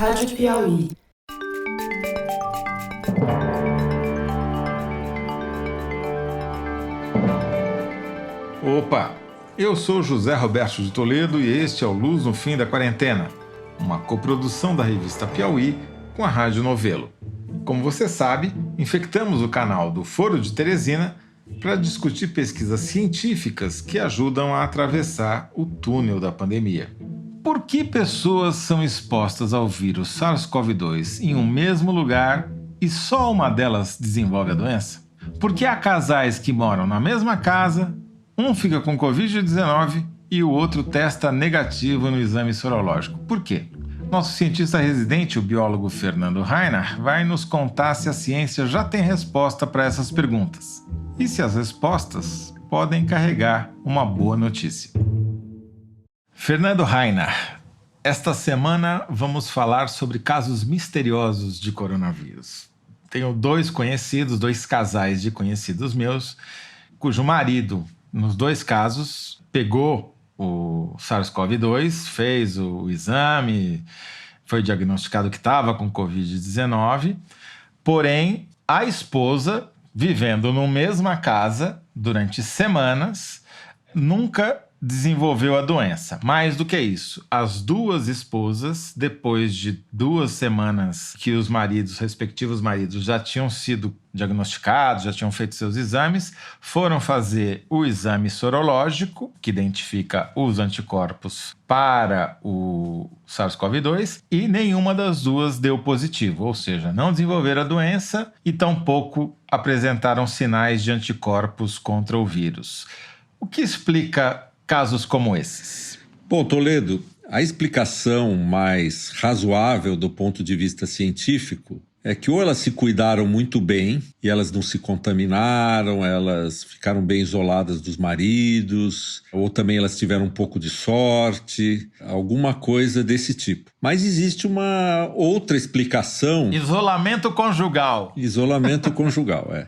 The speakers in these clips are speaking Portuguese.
Rádio Piauí. Opa! Eu sou José Roberto de Toledo e este é o Luz no Fim da Quarentena, uma coprodução da revista Piauí com a Rádio Novelo. Como você sabe, infectamos o canal do Foro de Teresina para discutir pesquisas científicas que ajudam a atravessar o túnel da pandemia. Por que pessoas são expostas ao vírus SARS-CoV-2 em um mesmo lugar e só uma delas desenvolve a doença? Por que há casais que moram na mesma casa, um fica com Covid-19 e o outro testa negativo no exame sorológico? Por quê? Nosso cientista residente, o biólogo Fernando Rainer, vai nos contar se a ciência já tem resposta para essas perguntas e se as respostas podem carregar uma boa notícia. Fernando Rainer, esta semana vamos falar sobre casos misteriosos de coronavírus. Tenho dois casais de conhecidos meus, cujo marido, nos dois casos, pegou o SARS-CoV-2, fez o exame, foi diagnosticado que estava com Covid-19, porém, a esposa, vivendo na mesma casa durante semanas, nunca desenvolveu a doença. Mais do que isso, as duas esposas, depois de 2 semanas que os respectivos maridos já tinham sido diagnosticados, já tinham feito seus exames, foram fazer o exame sorológico, que identifica os anticorpos para o SARS-CoV-2, e nenhuma das duas deu positivo, ou seja, não desenvolveram a doença e tampouco apresentaram sinais de anticorpos contra o vírus. O que explica casos como esses? Bom, Toledo, a explicação mais razoável do ponto de vista científico é que ou elas se cuidaram muito bem e elas não se contaminaram, elas ficaram bem isoladas dos maridos, ou também elas tiveram um pouco de sorte, alguma coisa desse tipo. Mas existe uma outra explicação. Isolamento conjugal. Isolamento conjugal, é.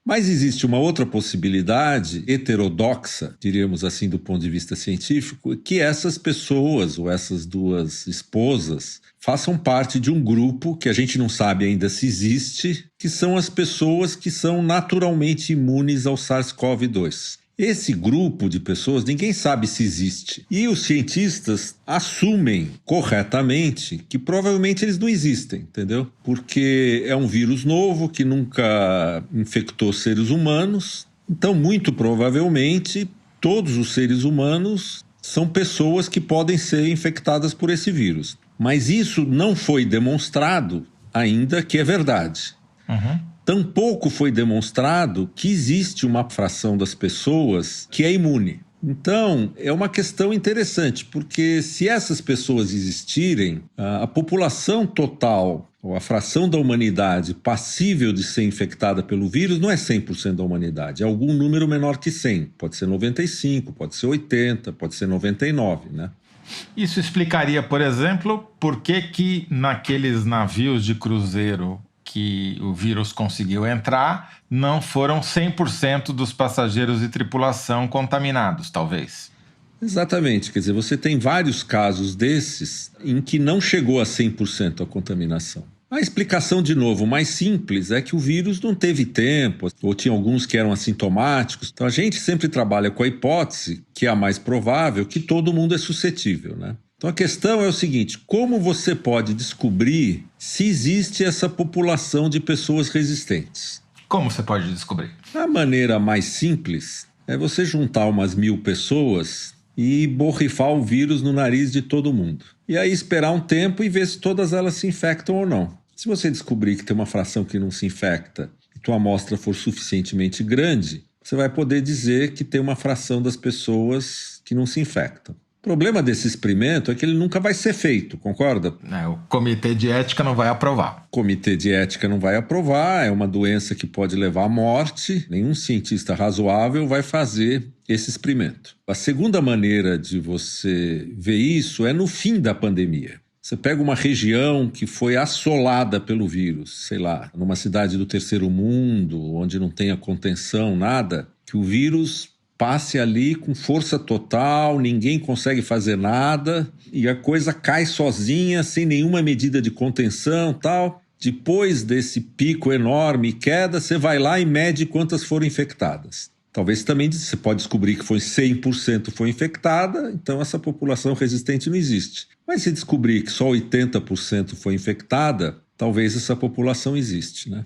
Mas existe uma outra possibilidade heterodoxa, diríamos assim, do ponto de vista científico, que essas pessoas, ou essas duas esposas, façam parte de um grupo que a gente não sabe ainda se existe, que são as pessoas que são naturalmente imunes ao SARS-CoV-2. Esse grupo de pessoas, ninguém sabe se existe. E os cientistas assumem corretamente que provavelmente eles não existem, entendeu? Porque é um vírus novo que nunca infectou seres humanos. Então, muito provavelmente, todos os seres humanos são pessoas que podem ser infectadas por esse vírus. Mas isso não foi demonstrado ainda que é verdade. Tampouco foi demonstrado que existe uma fração das pessoas que é imune. Então, é uma questão interessante, porque se essas pessoas existirem, a população total, ou a fração da humanidade passível de ser infectada pelo vírus, não é 100% da humanidade, é algum número menor que 100. Pode ser 95, pode ser 80, pode ser 99, né? Isso explicaria, por exemplo, por que naqueles navios de cruzeiro que o vírus conseguiu entrar, não foram 100% dos passageiros e tripulação contaminados, talvez. Exatamente, quer dizer, você tem vários casos desses em que não chegou a 100% a contaminação. A explicação, de novo, mais simples é que o vírus não teve tempo, ou tinha alguns que eram assintomáticos. Então a gente sempre trabalha com a hipótese, que é a mais provável, que todo mundo é suscetível, né? Então a questão é o seguinte: como você pode descobrir se existe essa população de pessoas resistentes? Como você pode descobrir? A maneira mais simples é você juntar umas 1000 pessoas e borrifar o vírus no nariz de todo mundo. E aí esperar um tempo e ver se todas elas se infectam ou não. Se você descobrir que tem uma fração que não se infecta e tua amostra for suficientemente grande, você vai poder dizer que tem uma fração das pessoas que não se infectam. O problema desse experimento é que ele nunca vai ser feito, concorda? O comitê de ética não vai aprovar. O comitê de ética não vai aprovar, é uma doença que pode levar à morte. Nenhum cientista razoável vai fazer esse experimento. A segunda maneira de você ver isso é no fim da pandemia. Você pega uma região que foi assolada pelo vírus, sei lá, numa cidade do terceiro mundo, onde não tenha contenção, nada, que o vírus passe ali com força total, ninguém consegue fazer nada e a coisa cai sozinha, sem nenhuma medida de contenção, tal. Depois desse pico enorme e queda, você vai lá e mede quantas foram infectadas. Talvez também você pode descobrir que 100% foi infectada, então essa população resistente não existe. Mas se descobrir que só 80% foi infectada, talvez essa população existe, né?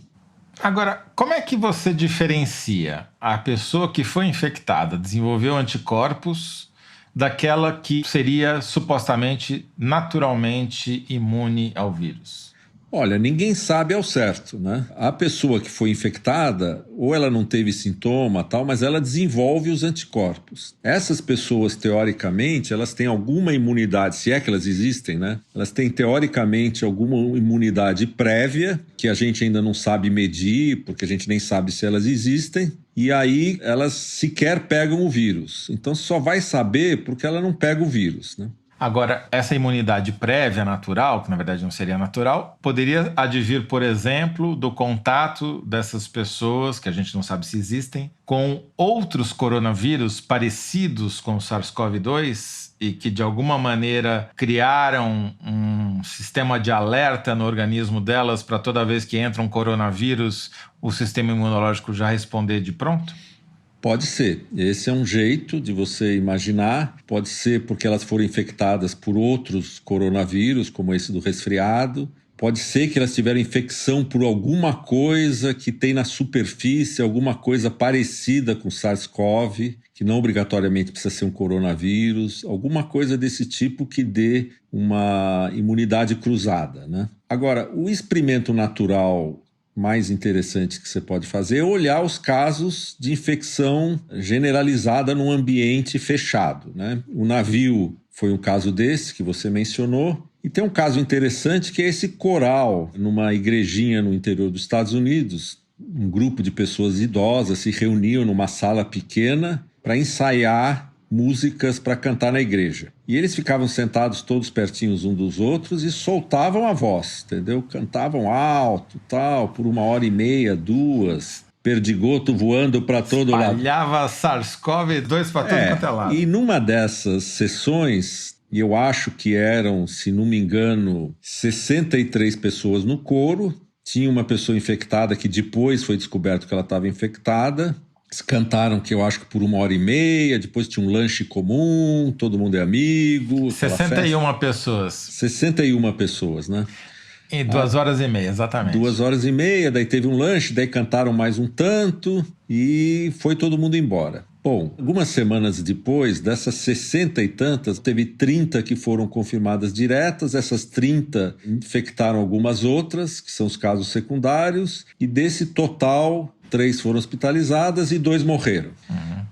Agora, como é que você diferencia a pessoa que foi infectada, desenvolveu anticorpos, daquela que seria supostamente naturalmente imune ao vírus? Olha, ninguém sabe ao certo, né? A pessoa que foi infectada, ou ela não teve sintoma, tal, mas ela desenvolve os anticorpos. Essas pessoas, teoricamente, elas têm alguma imunidade, se é que elas existem, né? Elas têm, teoricamente, alguma imunidade prévia, que a gente ainda não sabe medir, porque a gente nem sabe se elas existem, e aí elas sequer pegam o vírus. Então só vai saber porque ela não pega o vírus, né? Agora, essa imunidade prévia natural, que na verdade não seria natural, poderia advir, por exemplo, do contato dessas pessoas, que a gente não sabe se existem, com outros coronavírus parecidos com o SARS-CoV-2 e que de alguma maneira criaram um sistema de alerta no organismo delas para toda vez que entra um coronavírus, o sistema imunológico já responder de pronto? Pode ser. Esse é um jeito de você imaginar. Pode ser porque elas foram infectadas por outros coronavírus, como esse do resfriado. Pode ser que elas tiveram infecção por alguma coisa que tem na superfície, alguma coisa parecida com SARS-CoV, que não obrigatoriamente precisa ser um coronavírus, alguma coisa desse tipo que dê uma imunidade cruzada, né? Agora, o experimento natural mais interessante que você pode fazer é olhar os casos de infecção generalizada num ambiente fechado, né? O navio foi um caso desse que você mencionou. E tem um caso interessante que é esse coral, numa igrejinha no interior dos Estados Unidos. Um grupo de pessoas idosas se reuniam numa sala pequena para ensaiar músicas para cantar na igreja. E eles ficavam sentados todos pertinhos uns dos outros e soltavam a voz, entendeu? Cantavam alto, tal, por 1h30, 2, perdigoto voando para todo lado. Espalhava SARS-CoV-2 para todo quanto é lado. E numa dessas sessões, e eu acho que eram, se não me engano, 63 pessoas no coro, tinha uma pessoa infectada que depois foi descoberto que ela estava infectada. Eles cantaram, que eu acho que por 1h30, depois tinha um lanche comum, todo mundo é amigo. 61 pessoas. 61 pessoas, né? Em 2h30, exatamente. 2h30, daí teve um lanche, daí cantaram mais um tanto e foi todo mundo embora. Bom, algumas semanas depois, dessas 60 e tantas, teve 30 que foram confirmadas diretas, essas 30 infectaram algumas outras, que são os casos secundários, e desse total, 3 foram hospitalizadas e 2 morreram.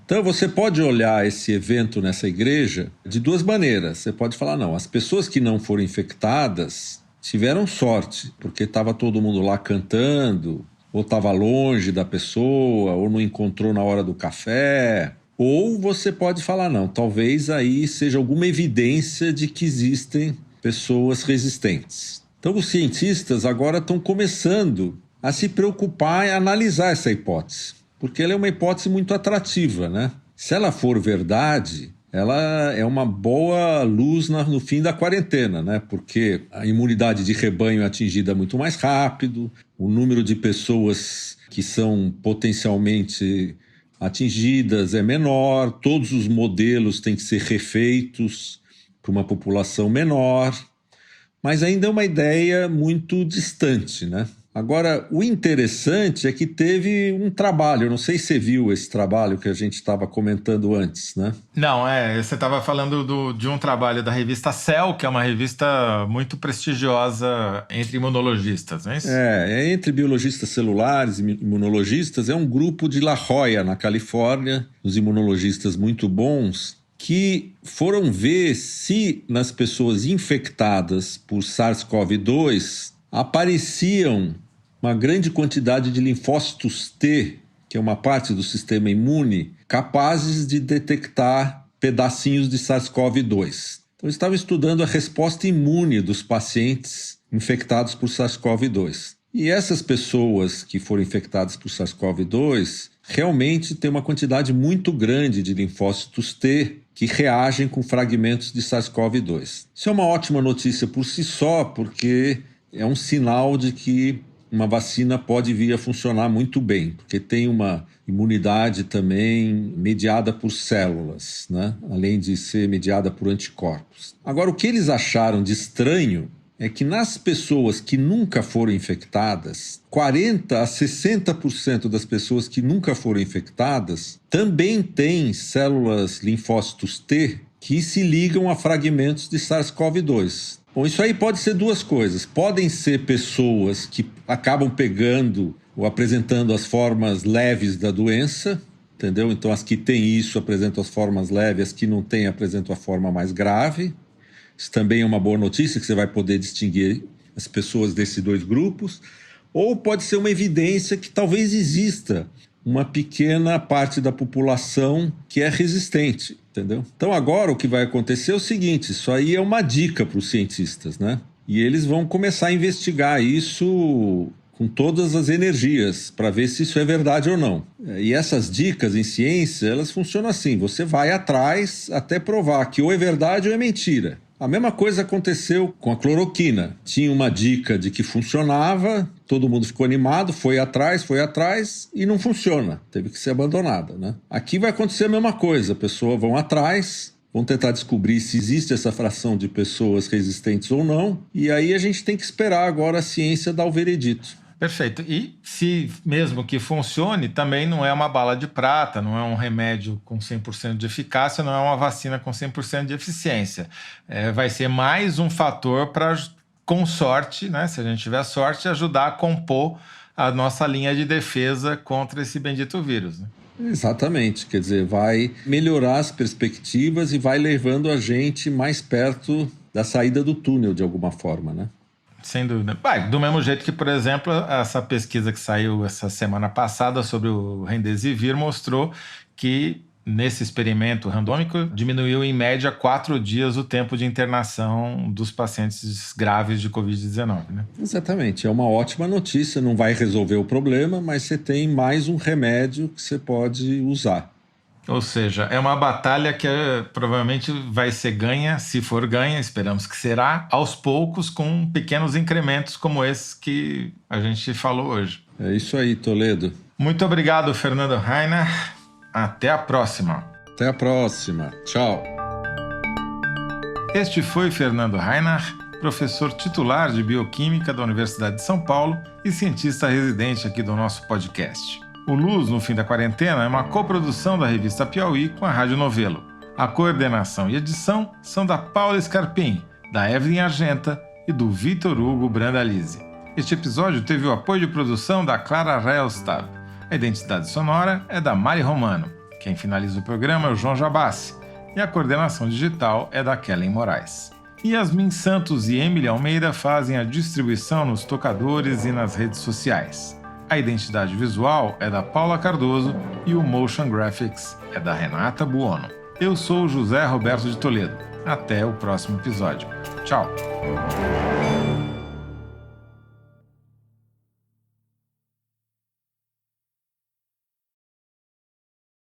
Então você pode olhar esse evento nessa igreja de duas maneiras. Você pode falar, não, as pessoas que não foram infectadas tiveram sorte, porque estava todo mundo lá cantando, ou estava longe da pessoa, ou não encontrou na hora do café. Ou você pode falar, não, talvez aí seja alguma evidência de que existem pessoas resistentes. Então os cientistas agora estão começando a se preocupar em analisar essa hipótese, porque ela é uma hipótese muito atrativa, né? Se ela for verdade, ela é uma boa luz no fim da quarentena, né? Porque a imunidade de rebanho é atingida muito mais rápido, o número de pessoas que são potencialmente atingidas é menor, todos os modelos têm que ser refeitos para uma população menor, mas ainda é uma ideia muito distante, né? Agora, o interessante é que teve um trabalho, eu não sei se você viu esse trabalho que a gente estava comentando antes, né? Não, você estava falando de um trabalho da revista Cell, que é uma revista muito prestigiosa entre imunologistas, não é isso? É entre biologistas celulares e imunologistas, é um grupo de La Jolla, na Califórnia, uns imunologistas muito bons, que foram ver se nas pessoas infectadas por SARS-CoV-2 apareciam uma grande quantidade de linfócitos T, que é uma parte do sistema imune, capazes de detectar pedacinhos de SARS-CoV-2. Então, eles estavam estudando a resposta imune dos pacientes infectados por SARS-CoV-2. E essas pessoas que foram infectadas por SARS-CoV-2 realmente tem uma quantidade muito grande de linfócitos T que reagem com fragmentos de SARS-CoV-2. Isso é uma ótima notícia por si só, porque é um sinal de que uma vacina pode vir a funcionar muito bem, porque tem uma imunidade também mediada por células, né? Além de ser mediada por anticorpos. Agora, o que eles acharam de estranho é que nas pessoas que nunca foram infectadas, 40% a 60% das pessoas que nunca foram infectadas também têm células linfócitos T que se ligam a fragmentos de SARS-CoV-2. Bom, isso aí pode ser duas coisas. Podem ser pessoas que acabam pegando ou apresentando as formas leves da doença, entendeu? Então, as que têm isso apresentam as formas leves, as que não têm apresentam a forma mais grave. Isso também é uma boa notícia, que você vai poder distinguir as pessoas desses dois grupos. Ou pode ser uma evidência que talvez exista uma pequena parte da população que é resistente, entendeu? Então agora o que vai acontecer é o seguinte, isso aí é uma dica para os cientistas, né? E eles vão começar a investigar isso com todas as energias para ver se isso é verdade ou não. E essas dicas em ciência, elas funcionam assim, você vai atrás até provar que ou é verdade ou é mentira. A mesma coisa aconteceu com a cloroquina. Tinha uma dica de que funcionava, todo mundo ficou animado, foi atrás e não funciona. Teve que ser abandonada, né? Aqui vai acontecer a mesma coisa. As pessoas vão atrás, vão tentar descobrir se existe essa fração de pessoas resistentes ou não. E aí a gente tem que esperar agora a ciência dar o veredito. Perfeito. E se mesmo que funcione, também não é uma bala de prata, não é um remédio com 100% de eficácia, não é uma vacina com 100% de eficiência. Vai ser mais um fator para, com sorte, né, se a gente tiver sorte, ajudar a compor a nossa linha de defesa contra esse bendito vírus, né? Exatamente. Quer dizer, vai melhorar as perspectivas e vai levando a gente mais perto da saída do túnel, de alguma forma, né? Sem dúvida. Do mesmo jeito que, por exemplo, essa pesquisa que saiu essa semana passada sobre o Remdesivir mostrou que, nesse experimento randômico, diminuiu em média 4 dias o tempo de internação dos pacientes graves de Covid-19, né? Exatamente. É uma ótima notícia. Não vai resolver o problema, mas você tem mais um remédio que você pode usar. Ou seja, é uma batalha que provavelmente vai ser ganha, se for ganha, esperamos que será, aos poucos, com pequenos incrementos como esse que a gente falou hoje. É isso aí, Toledo. Muito obrigado, Fernando Rainer. Até a próxima. Até a próxima. Tchau. Este foi Fernando Rainer, professor titular de Bioquímica da Universidade de São Paulo e cientista residente aqui do nosso podcast. O Luz no Fim da Quarentena é uma coprodução da revista Piauí com a Rádio Novelo. A coordenação e edição são da Paula Scarpim, da Evelyn Argenta e do Vitor Hugo Brandalize. Este episódio teve o apoio de produção da Clara Relstab. A identidade sonora é da Mari Romano. Quem finaliza o programa é o João Jabassi. E a coordenação digital é da Kellen Moraes. Yasmin Santos e Emily Almeida fazem a distribuição nos tocadores e nas redes sociais. A identidade visual é da Paula Cardoso e o Motion Graphics é da Renata Buono. Eu sou o José Roberto de Toledo. Até o próximo episódio. Tchau!